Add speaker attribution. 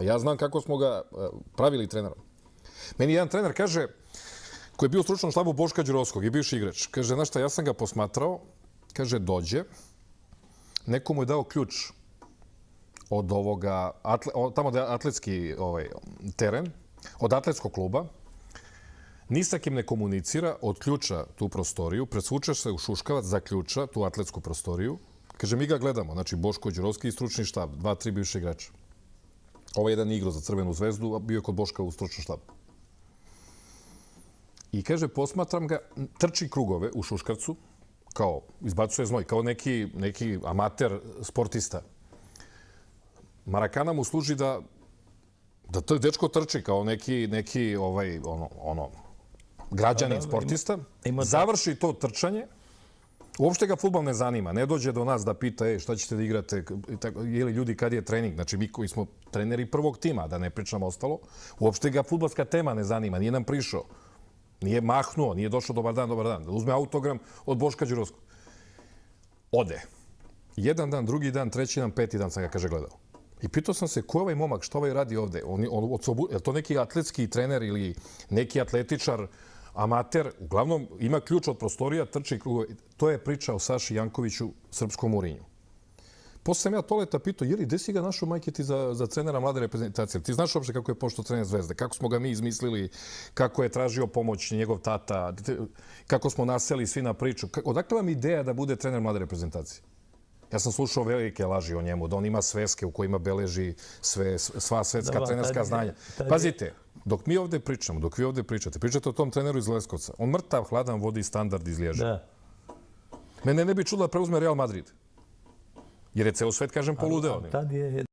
Speaker 1: Ja znam kako smo ga pravili trenerom. Meni jedan trener kaže, koji je bio u stručnom štabu Boška Đurovskog i bivši igrač, kaže, znaš šta, ja sam ga posmatrao, kaže, dođe, neko mu je dao ključ od ovoga, tamo da je atletski teren, od atletskog kluba, ni sa kim ne komunicira, od ključa tu prostoriju, presvuče se u šuškavac, zaključa tu atletsku prostoriju. Kaže, mi ga gledamo, znači Boško Đurovski i stručni štab, 2-3 bivše igrača. Ovaj jedan igrao za Crvenu zvezdu, a bio je kod Boška u stručnom štabu. I kaže, posmatram ga, trči krugove u šuškavcu, kao izbacuje znoj, kao neki amater sportista. Marakana mu služi da to dečko trči kao neki građanin sportista, završi to trčanje, uopšte ga fudbal ne zanima, ne dođe do nas da pita šta ćete da igrate, ili ljudi kad je trening, znači mi koji smo treneri prvog tima, da ne pričamo ostalo, uopšte ga fudbalska tema ne zanima, nije nam prišao, nije mahnuo, nije došao dobar dan, da uzme autogram od Boška Đurovskog. Ode. Jedan dan, drugi dan, treći dan, peti dan sam ga, kaže, gledao. I pitao sam se, ko je ovaj momak, što ovaj radi ovde? Je to neki atletski trener ili neki atletičar, amater? Uglavnom, ima ključ od prostorija, trči krugove. To je priča o Saši Jankoviću, srpskom Murinju. Posle sam ja Toleta pitao, jeli, gde si ga našao, majke, ti za trenera mlade reprezentacije? Ti znaš uopšte kako je pošto trener Zvezde? Kako smo ga mi izmislili? Kako je tražio pomoć njegov tata? Kako smo naseli svi na priču? Odakle vam ideja da bude trener mlade reprezentacije? Ja sam slušao velike laži o njemu, da on ima sveske u kojima beleži sva svetska trenerska znanja. Pazite, dok mi ovde pričamo, dok vi ovde pričate o tom treneru iz Leskovca, on mrtav, hladan vodi Standard iz Lježa. Mene ne bi čulo da preuzme Real Madrid. Jer je ceo svet, kažem, poludeo.